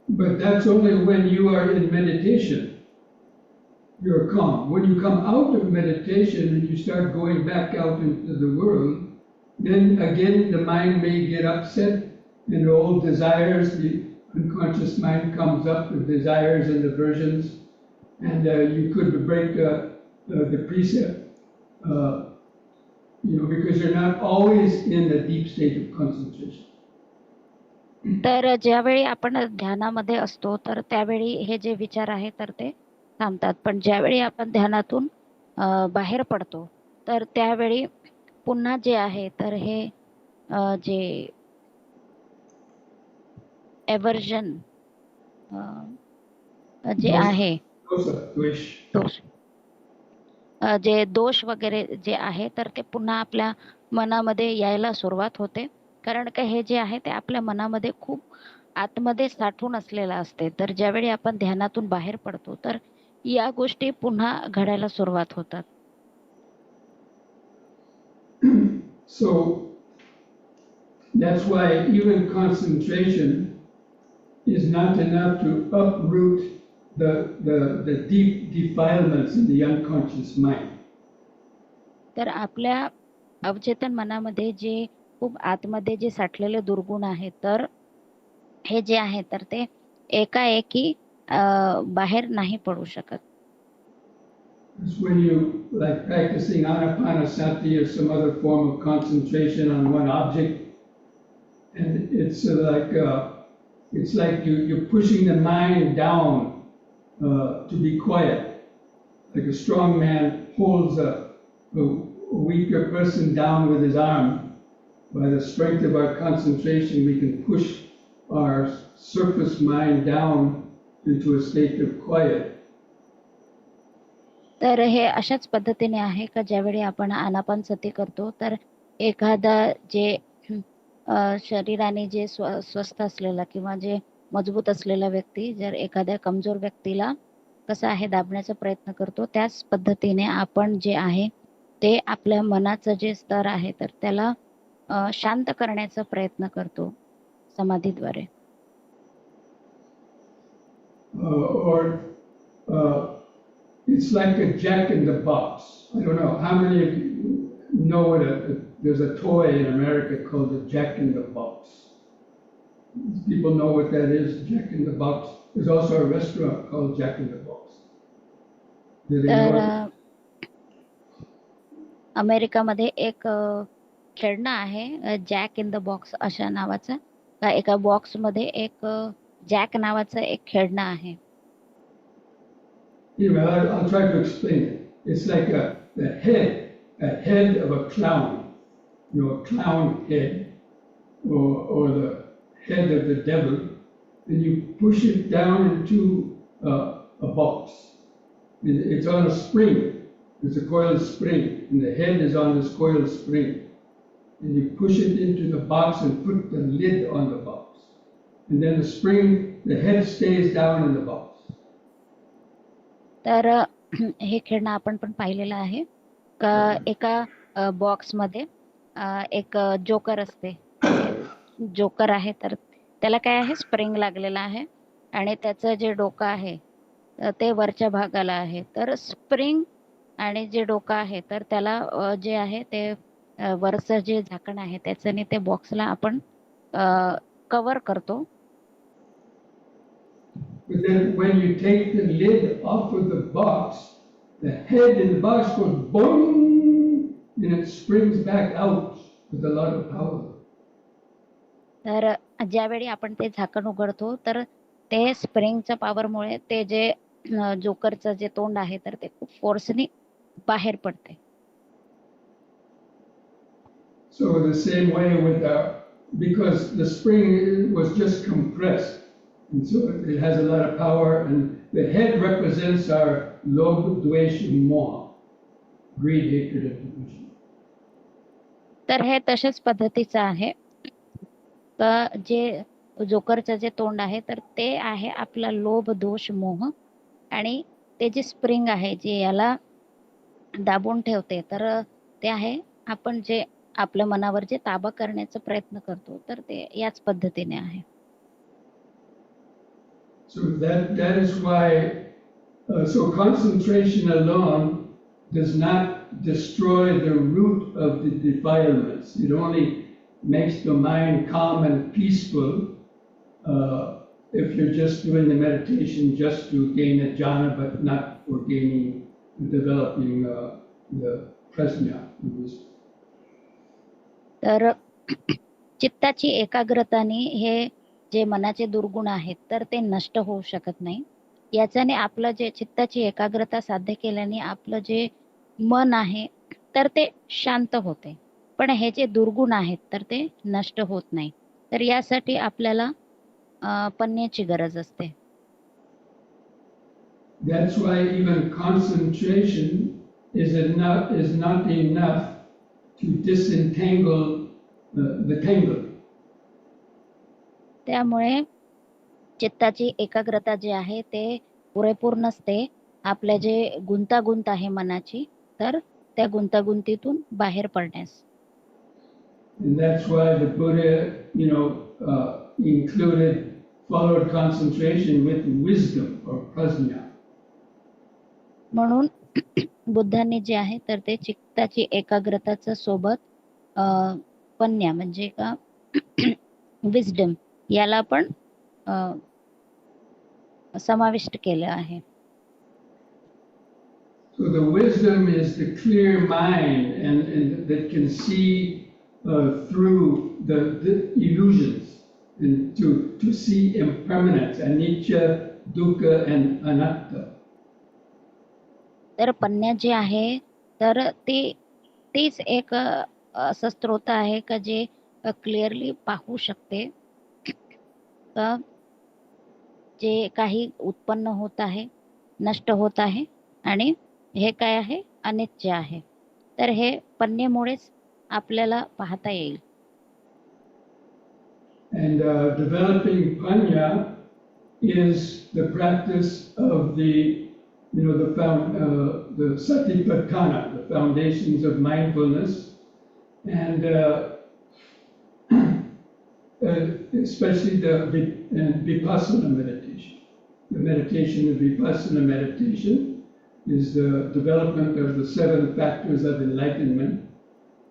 But that's only when you are in meditation. You're calm. When you come out of meditation and you start going back out into the world, then again the mind may get upset and old desires, the unconscious mind comes up with desires and aversions, and you could break the precept, because you're not always in a deep state of concentration. तर ज्यावेळी आपण ध्यानामध्ये असतो, तर त्यावेळी हे जे विचार आहे तर ते थांबतात. पण ज्यावेळी आपण ध्यानातून बाहेर पडतो, तर त्यावेळी पुन्हा जे आहे तर हे जे एव्हर्जन जे आहे दोष जे दोष वगैरे जे आहे तर ते पुन्हा आपल्या मनामध्ये यायला सुरुवात होते. कारण का हे जे आहे ते आपल्या मनामध्ये खूप आतमध्ये साठून असलेलं असते. तर ज्यावेळी आपण ध्यानातून बाहेर पडतो, तर या गोष्टी पुन्हा घडायला सुरुवात होतात. So that's why even concentration is not enough to uproot the deep defilements in the unconscious mind. तर आपल्या अवचेतन मनामध्ये जे खूप आतमध्ये जे साठलेले दुर्गुण आहेत, तर हे जे आहे तर ते एकाएकी बाहेर नाही पडू शकत. It's when you like practicing anapanasati or some other form of concentration on one object, and it's like you're pushing the mind down to be quiet. Like a strong man holds a weaker person down with his arm. By the strength of our concentration, we can push our surface mind down into a state of quiet. तर हे अशाच पद्धतीने आहे का ज्यावेळी आपण आनापानसती करतो, तर एखादा जे शरीराने जे स्वस्थ असलेला किंवा जे मजबूत असलेला व्यक्ती जर एखाद्या कमजोर व्यक्तीला कसा आहे दाबण्याचा प्रयत्न करतो, त्याच पद्धतीने आपण जे आहे ते आपल्या मनाचं जे स्तर आहे तर त्याला शांत करण्याचा प्रयत्न करतो समाधीद्वारे. It's like a jack in the box. I don't know how many of you know there's a toy in America called the jack in the box. People know what that is, Jack in the Box. There's also a restaurant called Jack in the Box. Do they know तर it? अमेरिकामध्ये एक खेळणं आहे jack in the box अशा नावाचं. एका बॉक्समध्ये एक jack नावाचं एक खेळणं आहे. Anyway, I'll try to explain it. It's like a head of a clown, a clown head, or the head of the devil, and you push it down into a box. It's on a spring. There's a coiled spring, and the head is on this coiled spring. And you push it into the box and put the lid on the box. And then the head stays down in the box. तर हे खेळणं आपण पण पाहिलेलं आहे का एका बॉक्समध्ये एक जोकर असते. जोकर आहे तर त्याला काय आहे स्प्रिंग लागलेला आहे आणि त्याचं जे डोकं आहे ते वरच्या भागाला आहे. तर स्प्रिंग आणि जे डोकं आहे तर त्याला जे आहे ते वरचं जे झाकण आहे त्याच्याने ते बॉक्सला आपण कव्हर करतो. But then when you take the lid off of the box, the head in the box goes boom, and it springs back out with a lot of power. तर ज्यावेळी आपण ते झाकण उघडतो तर ते स्प्रिंगच्या पॉवरमुळे ते जे जोकरचं जे तोंड आहे तर ते खूप फोर्सनी बाहेर पडते. So the same way because the spring was just compressed, and so it has a lot of power, and the head represents our lobh, dvesh, moha, greed, hatred, and division. तर हे तशाच पद्धतीचं आहे. तर जे जोकरचं जे तोंड आहे तर ते आहे आपला लोभ दोष मोह आणि ते जे स्प्रिंग आहे जे याला दाबून ठेवते तर ते आहे आपण जे आपल्या मनावर जे ताबा करण्याचा प्रयत्न करतो तर ते याच पद्धतीने आहे. So that is why so concentration alone does not destroy the root of the defilements. It only makes the mind calm and peaceful if you're just doing the meditation just to gain a jhana, but not for developing the prajna. तर चित्ताची एकाग्रताने हे जे मनाचे दुर्गुण आहेत तर ते नष्ट होऊ शकत नाही. याच्याने आपलं जे चित्ताची एकाग्रता साध्य केल्याने आपलं जे मन आहे तर ते शांत होते. पण हे जे दुर्गुण आहेत तर ते नष्ट होत नाही. तर यासाठी आपल्याला पण्याची गरज असते. That's why even concentration is not enough to disentangle the tangle. त्यामुळे चित्ताची एकाग्रता जी आहे ते पुरेपूर नसते आपल्या जे गुंतागुंत आहे मनाची तर त्या गुंतागुंतीतून बाहेर पडण्यास. And that's why the Buddha, followed concentration with wisdom or prajna. म्हणून बुद्धांनी जे आहे तर ते चित्ताची एकाग्रताचं सोबत पन्या म्हणजे का विजडम याला पण समाविष्ट केलं आहे. So the wisdom is the clear mind and that can see through the illusions and to see impermanence, anicca, dukkha, and anatta. तर पन्या जे आहे तर तीच एक असं स्त्रोत आहे का जे क्लिअरली पाहू शकते का जे काही उत्पन्न होत आहे नष्ट होत आहे आणि हे काय आहे अनित्य आहे. तर हे पन्नेमुळेच आपल्याला पाहता येईल. And developing panya is the practice of the satipatthana, the foundations of mindfulness, and especially the vipassana meditation. The meditation of vipassana meditation is the development of the 7 factors of enlightenment,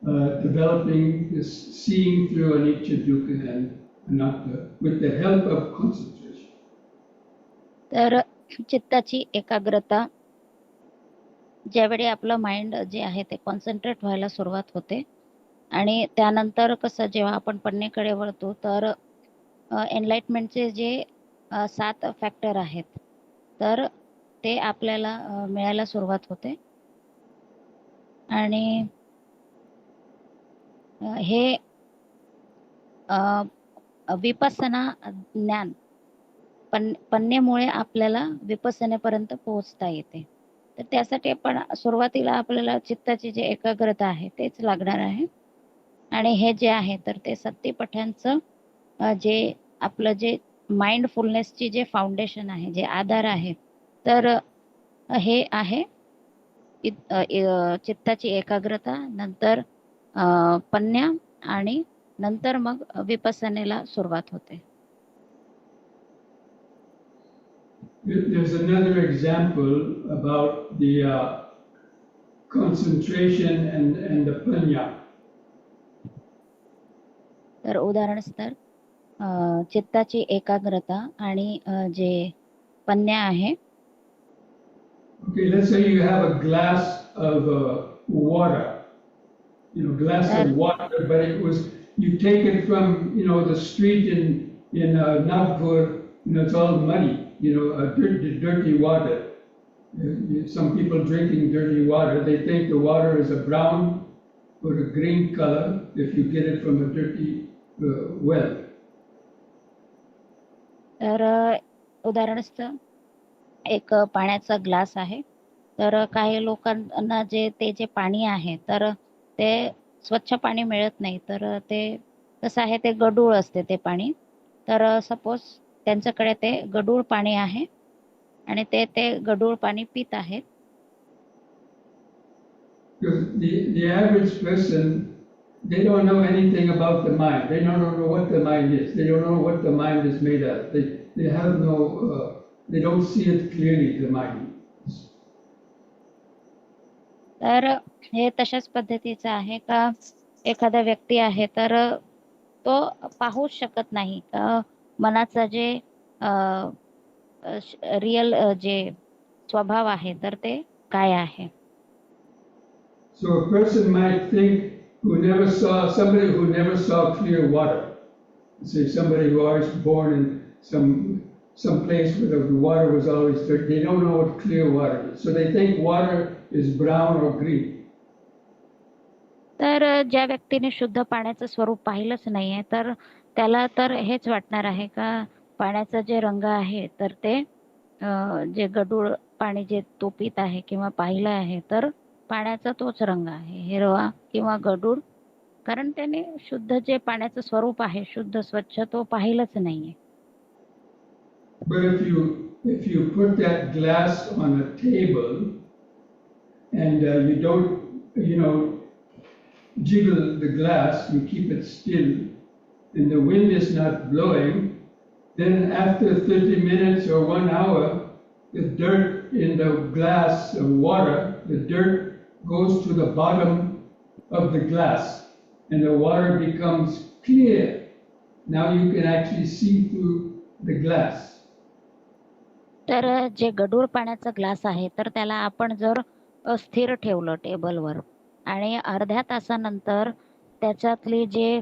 developing this seeing through anicca, dukkha, and with the help of concentration. तर चित्ताची एकाग्रता ज्यावेळी आपलं mind जे आहे ते concentrate व्हायला सुरुवात होते आणि त्यानंतर कसं जेव्हा आपण पन्नेकडे वळतो तर एनलाइटमेंटचे जे 7 फॅक्टर आहेत तर ते आपल्याला मिळायला सुरुवात होते आणि हे विपස්සना ज्ञान पन्नेमुळे आपल्याला विपස්සनेपर्यंत पोहोचता येते. तर त्यासाठी आपण सुरुवातीला आपल्याला चित्ताची जी एकाग्रता आहे तेच लागणार आहे आणि हे जे आहे तर ते सत्तीपठ्यांचं जे आपलं जे माइंडफुलनेसची जे फाउंडेशन आहे, जे आधार आहे, तर हे आहे चित्ताची एकाग्रता, नंतर पन्न्या आणि नंतर मग विपස්සनेला सुरुवात होते. There's another example about the concentration and the panya. तर उदाहरणार्थ चित्ताची एकाग्रता आणि जे पन्न्या आहे. Okay, let's say you have a glass of water, glass of water, but you take it from, the street in Nagpur, it's all muddy, dirty water. Some people drinking dirty water, they think the water is a brown or a green color if you get it from a dirty well. तर उदाहरणार्थ एक पाण्याचा glass आहे, तर काही लोकांना जे पाणी आहे तर ते स्वच्छ पाणी मिळत नाही, तर ते कसं आहे ते गढूळ असते ते पाणी. तर सपोज त्यांच्याकडे ते गढूळ पाणी आहे आणि ते गढूळ पाणी पित आहेत. The average person, they don't know anything about the mind. They don't know what the mind is. They don't know what the mind is made of. They have no, they don't see it clearly, the mind. तर हे तशाच पद्धतीचं आहे का एखादा व्यक्ती आहे तर तो पाहूच शकत नाही का मनाचा जे रियल जे स्वभाव आहे तर ते काय आहे. So a person might think somebody who never saw clear water. Say somebody who was born in some place where the water was always dirty. They don't know what clear water is. So they think water is brown or green. तर ज्या व्यक्तीने शुद्ध पाण्याचं स्वरूप पाहिलंच नाहीये तर त्याला तर हेच वाटणार आहे का पाण्याचा जे रंग आहे तर ते जे गढूळ पाणी जे तो पित आहे किंवा पाहिलं आहे तर पाण्याचा तोच रंग आहे, हिरवा किंवा गढूळ, कारण त्याने शुद्ध जे पाण्याचं स्वरूप आहे शुद्ध स्वच्छ तो पाहिलंच नाहीये. But if you put that glass on a table and you don't, jiggle the glass, you keep it still, and the wind is not blowing, then after 30 minutes or 1 hour, the dirt in the glass of water, the dirt goes to the bottom of the glass and the water becomes clear. Now you can actually see through the glass. तर जे गढूळ पाण्याचा glass आहे तर त्याला आपण जर स्थिर ठेवलं टेबलवर आणि अर्ध्या तासानंतर त्याच्यातली जे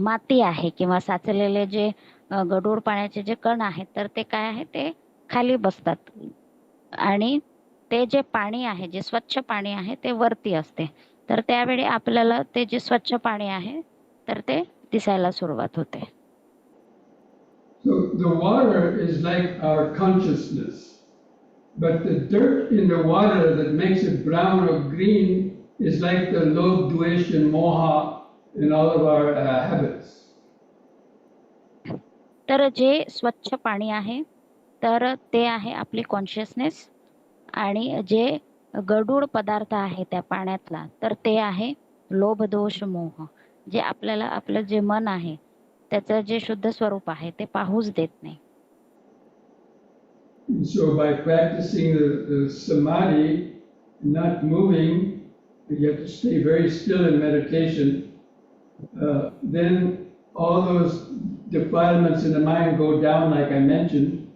माती आहे किंवा साचलेले जे गढूळ पाण्याचे जे कण आहेत तर ते काय आहे ते खाली बसतात आणि ते जे पाणी आहे जे स्वच्छ पाणी आहे ते वरती असते. तर त्यावेळी आपल्याला ते जे स्वच्छ पाणी आहे तर ते दिसायला सुरुवात होते. So the water is like our consciousness, but the dirt in the water that makes it brown or green is like the lobh, dvesh, and moha in all of our habits. तर जे स्वच्छ पाणी आहे तर ते आहे आपली consciousness आणि जे गढूळ पदार्थ आहे त्या पाण्यातला तर ते आहे लोभ, दोष, मोह, जे आपल्याला आपलं जे मन आहे त्याचं जे शुद्ध स्वरूप आहे ते पाहूच देत नाही. So by practicing the samadhi, not moving, you have to stay very still in meditation. then all those defilements in the mind go down, like I mentioned,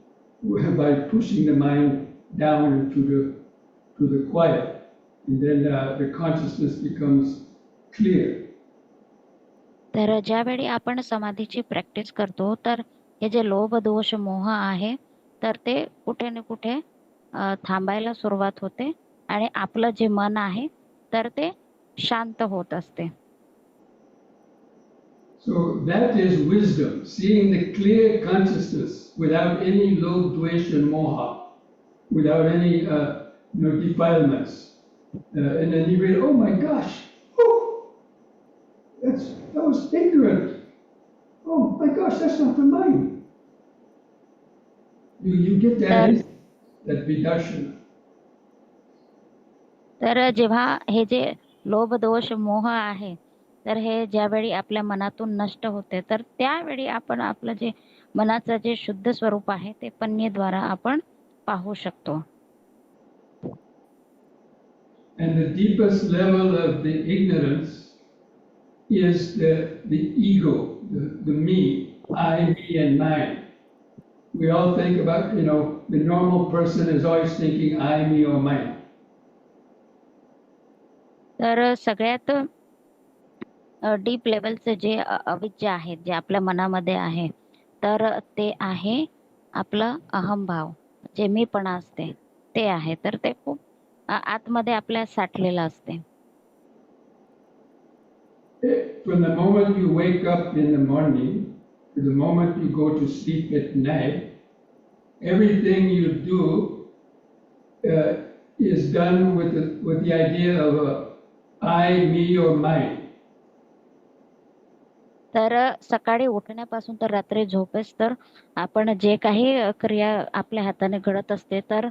by pushing the mind down into the quiet, and then the consciousness becomes clear. तर ज्यावेळी आपण समाधीची practice करतो तर हे जे लोभ दोष मोह आहे तर ते कुठे ना कुठे थांबायला सुरुवात होते आणि आपलं जे मन आहे तर ते शांत होत असते. So that is wisdom, seeing the clear consciousness without any lobh, dvesh, and moha, without any defilements. And then you read, oh my gosh, oh, that was ignorant. Oh my gosh, that's not the mind. You get that, that vidarshana. तर जेव्हा हे जे लोभ दोष मोह आहे तर हे ज्यावेळी आपल्या मनातून नष्ट होते तर त्यावेळी आपण आपलं जे मनाचं जे शुद्ध स्वरूप आहे ते पन्नीद्वारा आपण पाहू शकतो. And the deepest level of the ignorance is the ego, the me, I, me, and mine. We all think about, the normal person is always thinking I, me, or mine. तर सगळ्यात डीप लेवलचे जे अविद्या आहेत जे आपल्या मनामध्ये आहे तर ते आहे आपलं अहंभाव, जे मीपणा असते ते आहे. तर ते खूप आतमध्ये आपल्या साठलेलं असते. From the moment you wake up in the morning to the moment you go to sleep at night, everything you do is done with the idea of I, me, or mine. तर सकाळी उठण्यापासून तर रात्री झोपेस तर आपण जे काही क्रिया आपल्या हाताने घडत असते तर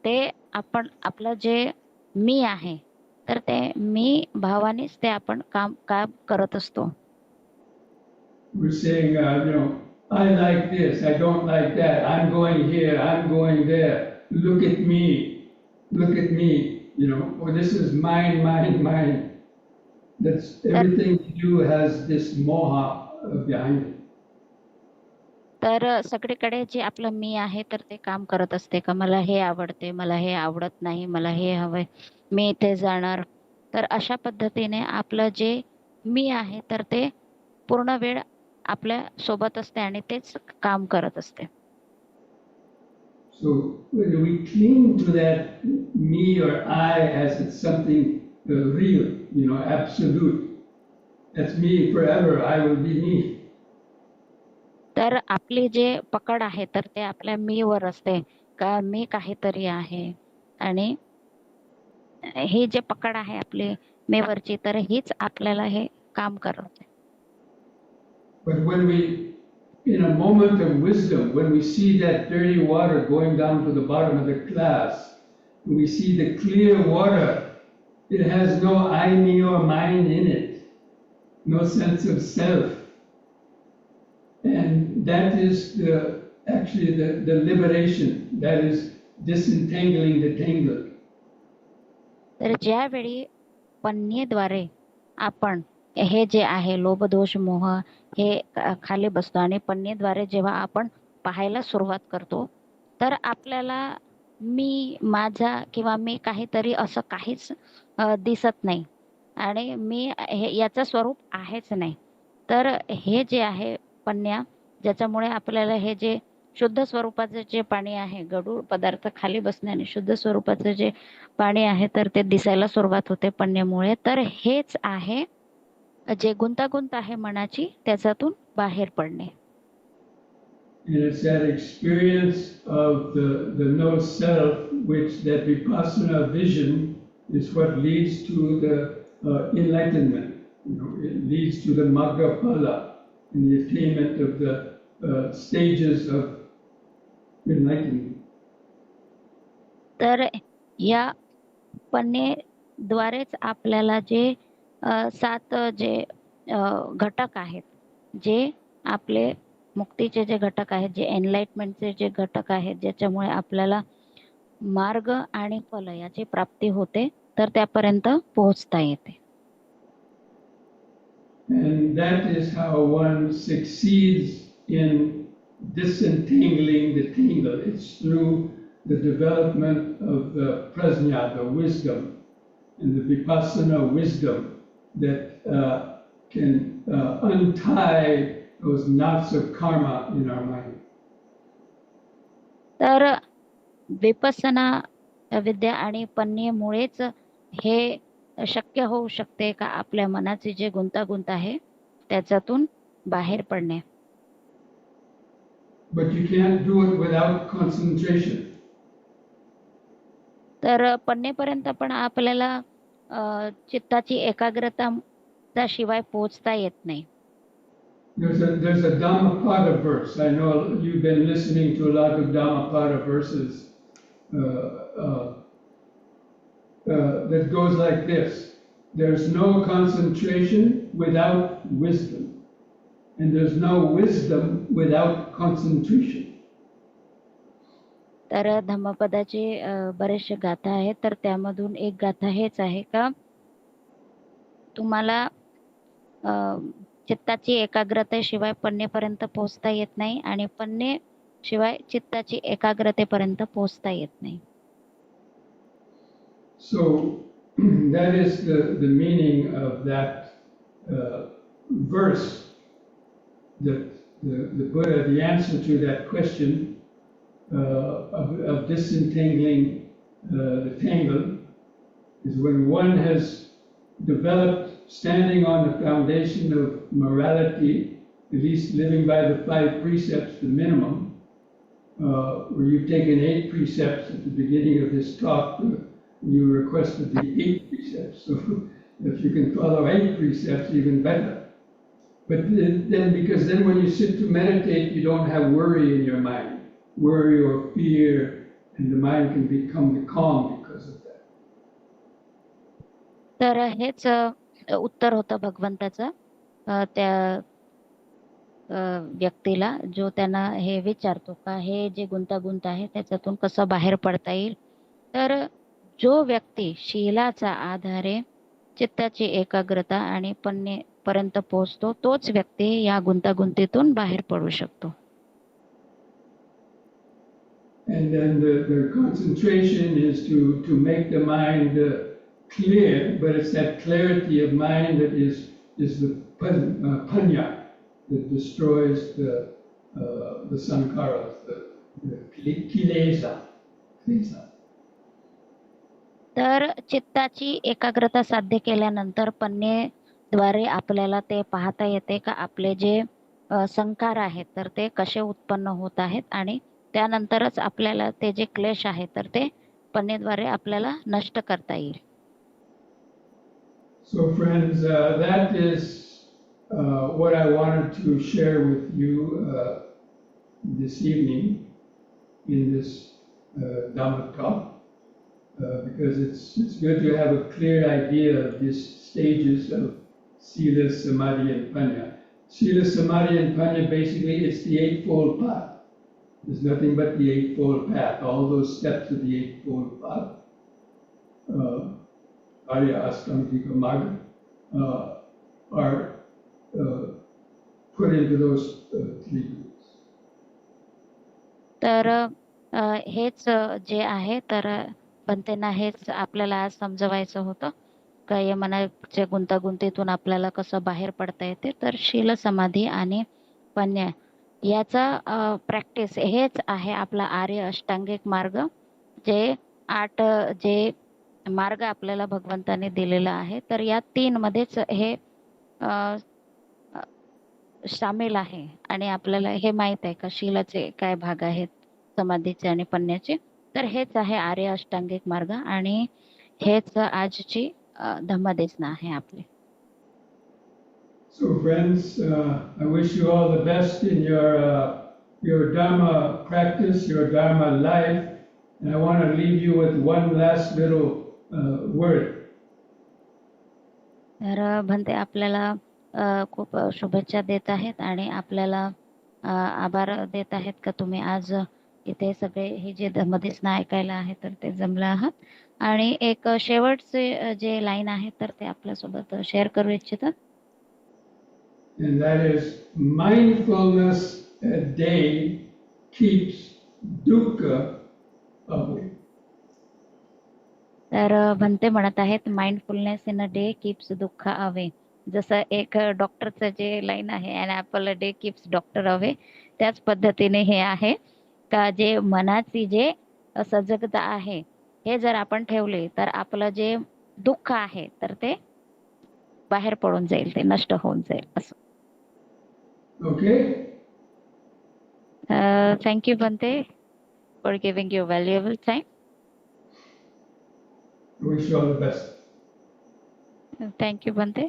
ते आपण आपलं जे मी आहे तर ते मी भावानेच ते आपण काम करत असतो. We're saying, I like this, I don't like that, I'm going here, I'm going there, look at me, or this is mine, mine, mine. That's everything we do has this moha behind it. तर सगळीकडे जे आपलं मी आहे तर ते काम करत असते का मला हे आवडते, मला हे आवडत नाही, मला हे हवंय, मी इथे जाणार. तर अशा पद्धतीने आपलं जे मी आहे तर ते पूर्ण वेळ आपल्या सोबत असते आणि तेच काम करत असते. So when we cling to that me or I as it's something real, absolute, that's me forever, I will be me. तर आपली जे पकड आहे तर ते आपल्या मी वर असते का मी काहीतरी आहे आणि हे जे पकड आहे आपली मी वरची तर हीच आपल्याला हे काम करते. But when we, in a moment of wisdom, when we see that dirty water going down to the bottom of the glass, when we see the clear water, it has no I, me, or mine in it, no sense of self. And that is actually the liberation, that is disentangling the tangle. तर ज्यावेळी पन्नीद्वारे आपण हे जे आहे लोभ दोष मोह हे खाली बसतो आणि पन्नीद्वारे जेव्हा आपण पाहायला सुरुवात करतो तर आपल्याला मी माझा किंवा मी काहीतरी असं काहीच दिसत नाही आणि मी हे याचं स्वरूप आहेच नाही. तर हे जे आहे पन्न्या ज्याच्यामुळे आपल्याला हे जे शुद्ध स्वरूपाचं जे पाणी आहे गढूळ पदार्थ खाली बसण्याने शुद्ध स्वरूपाचं जे पाणी आहे तर ते दिसायला सुरुवात होते पन्न्यामुळे. तर हेच आहे जे गुंतागुंत आहे मनाची त्याच्यातून बाहेर पडणे. And it's that experience of the no self, which that vipassana vision is what leads to the enlightenment. It leads to the magga phala and the attainment of the stages of enlightenment. तर या पन्नेद्वारेच आपल्याला जे 7 जे घटक आहेत जे आपले मुक्तीचे जे घटक आहेत जे एनलाइटमेंटचे जे घटक आहेत ज्याच्यामुळे आपल्याला मार्ग आणि फल याची प्राप्ती होते तर त्यापर्यंत पोहोचता येते. And that is how one succeeds in disentangling the tangle. It's through the development of the prajna, the wisdom, and the vipassana wisdom that can untie those knots of karma in our mind. तर विपස්සना विद्या आणि पन्नेमुळेच हे शक्य होऊ शकते का आपल्या मनाची जे गुंतागुंत आहे त्याच्यातून बाहेर पडणे. But you can't do it without concentration. तर पन्नेपर्यंत पण आपल्याला चित्ताची एकाग्रता शिवाय पोहोचता येत नाही. There's a Dhammapada verse. I know you've been listening to a lot of Dhammapada verses that goes like this. There's no concentration without wisdom, and there's no wisdom without concentration. तर धम्मपदाचे बरेचसे गाथा आहेत, तर त्यामधून एक गाथा हेच आहे का तुम्हाला चित्ताची एकाग्रतेशिवाय पन्नेपर्यंत पोहोचता येत नाही आणि पन्ने शिवाय चित्ताची एकाग्रतेपर्यंत पोहोचता येत नाही. So that is the meaning of that verse, that the Buddha, the answer to that question of disentangling the tangle is when one has developed standing on the foundation of morality, at least living by the 5 precepts, the minimum, where you've taken 8 precepts at the beginning of this talk, you requested the 8 precepts. So if you can follow 8 precepts, even better. But then, because then when you sit to meditate, you don't have worry in your mind, worry or fear, and the mind can become calm because of that. तर हेच उत्तर होतं भगवंताचं त्या व्यक्तीला जो त्यांना हे विचारतो का हे जे गुंतागुंत आहे त्याच्यातून कसं बाहेर पडता येईल. तर जो व्यक्ती शीलाचा आधारे चित्ताची एकाग्रता आणि पन्नेपर्यंत पोहोचतो तोच व्यक्ती या गुंतागुंतीतून बाहेर पडू शकतो. And then the concentration is to make the mind clear, but it's that clarity of mind that is the panya that destroys the sankharas, the kilesa. तर चित्ताची एकाग्रता साध्य केल्यानंतर पन्नेद्वारे आपल्याला ते पाहता येते का आपले जे संस्कार आहेत तर ते कसे उत्पन्न होत आहेत आणि त्यानंतरच आपल्याला ते जे क्लेश आहे तर ते पन्नेद्वारे आपल्याला नष्ट करता येईल. So friends, that is what I wanted to share with you this evening in this Dhamma talk, because it's good to have a clear idea of these stages of Sila, Samadhi, and Panya. Sila, Samadhi, and Panya, basically, it's the Eightfold Path. There's nothing but the Eightfold Path. All those steps of the Eightfold Path, Arya Astamika Marga, are put into those 3 groups. तर हेच जे आहे तर पण त्यांना हेच आपल्याला आज समजवायचं होतं का या मनाच्या गुंतागुंतीतून आपल्याला कसं बाहेर पडता येते. तर शील, समाधी आणि पन्या याचा प्रॅक्टिस हेच आहे आपला आर्य अष्टांगिक मार्ग, जे 8 जे मार्ग आपल्याला भगवंताने दिलेला आहे. तर या 3 मध्येच हे सामील आहे आणि आपल्याला हे माहित आहे का शीलाचे काय भाग आहेत, समाधीचे आणि पन्याचे. तर हेच आहे आर्य अष्टांगिक मार्ग आणि हेच आजची धम्मदेशना आहे आपली. So friends, I wish you all the best in your Dharma practice, your Dharma life, and I want to leave you with one last little word. तर भंते आपल्याला खूप शुभेच्छा देत आहेत आणि आपल्याला आभार देत आहेत का तुम्ही आज इथे सगळे हे जे धम्मदेशना ऐकायला आहे तर ते जमलं आहात. आणि एक शेवटचे जे लाईन आहे तर ते आपल्यासोबत शेअर करू इच्छितात. and that is mindfulness a day keeps dukkha away. तर म्हणते म्हणत आहेत mindfulness in a day keeps दुःख अवे. जसं एक डॉक्टरचं जे लाईन आहे an apple a day keeps doctor away, त्याच पद्धतीने हे आहे का जे मनाची जे सजगता आहे हे जर आपण ठेवले तर आपलं जे दुःख आहे तर ते बाहेर पडून जाईल, ते नष्ट होऊन जाईल असं. Okay? थँक्यू बनते for giving your valuable time. Wish you all the best. Thank you बनते.